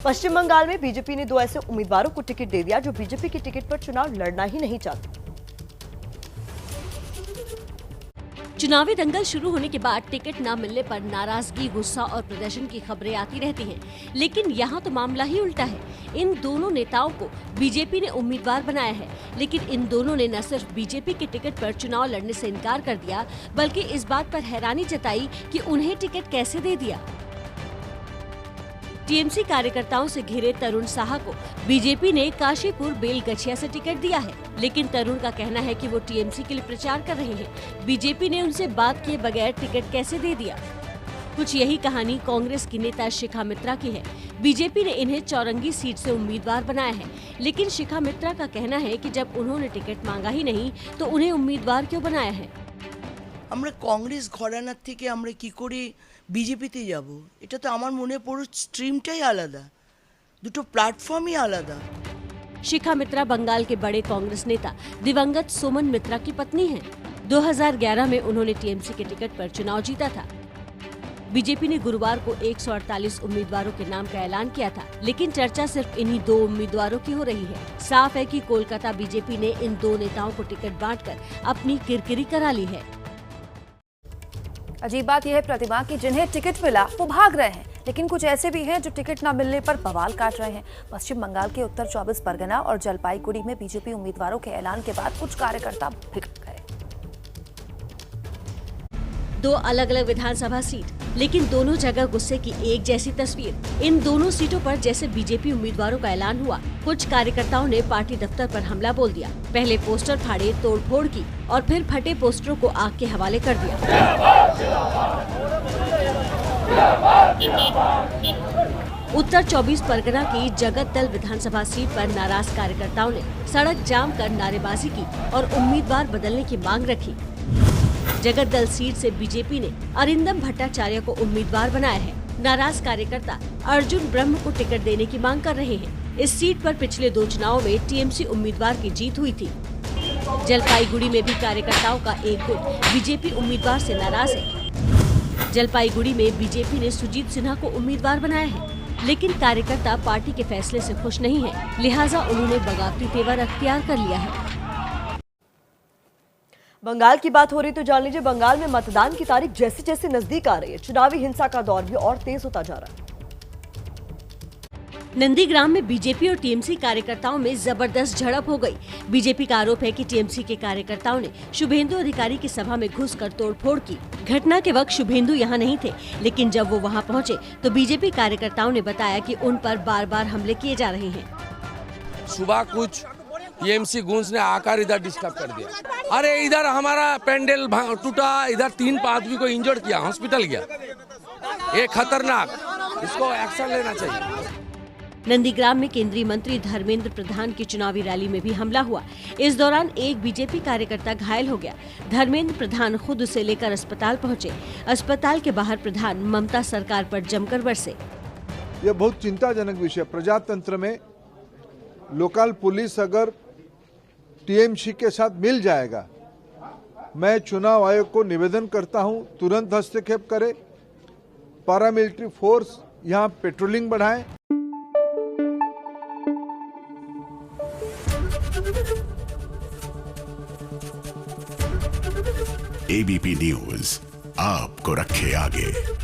पश्चिम बंगाल में बीजेपी ने 2 ऐसे उम्मीदवारों को टिकट दे दिया जो बीजेपी की टिकट पर चुनाव लड़ना ही नहीं चाहते। चुनावी दंगल शुरू होने के बाद टिकट न मिलने पर नाराजगी, गुस्सा और प्रदर्शन की खबरें आती रहती हैं, लेकिन यहाँ तो मामला ही उल्टा है। इन दोनों नेताओं को बीजेपी ने उम्मीदवार बनाया है, लेकिन इन दोनों ने न सिर्फ बीजेपी के टिकट पर चुनाव लड़ने से इनकार कर दिया, बल्कि इस बात पर हैरानी जताई कि उन्हें टिकट कैसे दे दिया। टीएमसी कार्यकर्ताओं से घिरे तरुण साहा को बीजेपी ने काशीपुर बेलगछिया से टिकट दिया है, लेकिन तरुण का कहना है कि वो टीएमसी के लिए प्रचार कर रहे हैं। बीजेपी ने उनसे बात किए बगैर टिकट कैसे दे दिया। कुछ यही कहानी कांग्रेस की नेता शिखा मित्रा की है। बीजेपी ने इन्हें चौरंगी सीट से उम्मीदवार बनाया है, लेकिन शिखा मित्रा का कहना है कि जब उन्होंने टिकट मांगा ही नहीं तो उन्हें उम्मीदवार क्यों बनाया है। আমরা কংগ্রেস ঘরানার থেকে আমরা কি করে বিজেপিতে যাব, এটা তো আমার মনে পুরো স্ট্রিমটাই আলাদা, দুটো প্ল্যাটফর্মই আলাদা। शिखा मित्रा बंगाल के बड़े कांग्रेस नेता दिवंगत सुमन मित्रा की पत्नी हैं। 2011 में उन्होंने टीएमसी के टिकट पर चुनाव जीता था। बीजेपी ने गुरुवार को 148 उम्मीदवारों के नाम का ऐलान किया था, लेकिन चर्चा सिर्फ इन्हीं 2 उम्मीदवारों की हो रही है। साफ है कि कोलकाता बीजेपी ने इन 2 नेताओं को टिकट बांटकर अपनी किरकिरी करा ली है। अजीब बात यह है प्रतिभा कि जिन्हें टिकट मिला वो भाग रहे हैं, लेकिन कुछ ऐसे भी हैं जो टिकट न मिलने पर बवाल काट रहे हैं। पश्चिम बंगाल के उत्तर 24 परगना और जलपाईगुड़ी में बीजेपी उम्मीदवारों के ऐलान के बाद कुछ कार्यकर्ता भड़क गए। 2 अलग अलग विधानसभा सीट, लेकिन दोनों जगह गुस्से की एक जैसी तस्वीर। इन दोनों सीटों पर जैसे बीजेपी उम्मीदवारों का ऐलान हुआ, कुछ कार्यकर्ताओं ने पार्टी दफ्तर पर हमला बोल दिया। पहले पोस्टर फाड़े, तोड़फोड़ की और फिर फटे पोस्टरों को आग के हवाले कर दिया। उत्तर 24 परगना की जगत दल विधानसभा सीट पर नाराज कार्यकर्ताओं ने सड़क जाम कर नारेबाजी की और उम्मीदवार बदलने की मांग रखी। जगत दल सीट से बीजेपी ने अरिंदम भट्टाचार्य को उम्मीदवार बनाया है। नाराज कार्यकर्ता अर्जुन ब्रह्म को टिकट देने की मांग कर रहे हैं। इस सीट पर पिछले 2 चुनावों में टीएमसी उम्मीदवार की जीत हुई थी। जलपाईगुड़ी में भी कार्यकर्ताओं का एक गुट बीजेपी उम्मीदवार से नाराज है। जलपाईगुड़ी में बीजेपी ने सुजीत सिन्हा को उम्मीदवार बनाया है, लेकिन कार्यकर्ता पार्टी के फैसले से खुश नहीं है, लिहाजा उन्होंने बगावती तेवर अख्तियार कर लिया है। बंगाल की बात हो रही तो जान लीजिए, बंगाल में मतदान की तारीख जैसे जैसे नजदीक आ रही है, चुनावी हिंसा का दौर भी और तेज होता जा रहा है। नंदीग्राम में बीजेपी और टीएमसी कार्यकर्ताओं में जबरदस्त झड़प हो गई। बीजेपी का आरोप है कि टीएमसी के कार्यकर्ताओं ने शुभेंदु अधिकारी की सभा में घुसकर तोड़फोड़ की। घटना के वक्त शुभेंदु यहां नहीं थे, लेकिन जब वो वहां पहुंचे तो बीजेपी कार्यकर्ताओं ने बताया कि उन पर बार-बार हमले किए जा रहे हैं। सुबह कुछ टीएमसी गुंज ने आकर इधर डिस्टर्ब कर दिया। अरे इधर हमारा पेंडल टूटा, इधर 3 आदमी को इंजर्ड किया, हॉस्पिटल गया। ये खतरनाक, इसको एक्शन लेना चाहिए। नंदीग्राम में केंद्रीय मंत्री धर्मेंद्र प्रधान की चुनावी रैली में भी हमला हुआ। इस दौरान एक बीजेपी कार्यकर्ता घायल हो गया। धर्मेंद्र प्रधान खुद उसे लेकर अस्पताल पहुंचे। अस्पताल के बाहर प्रधान ममता सरकार पर जमकर बरसे। यह बहुत चिंताजनक विषय। प्रजातंत्र में लोकल पुलिस अगर टीएमसी के साथ मिल जाएगा, मैं चुनाव आयोग को निवेदन करता हूं तुरंत हस्तक्षेप करे, पैरामिलिट्री फोर्स यहां पेट्रोलिंग बढ़ाएं। एबीपी न्यूज आपको रखे आगे।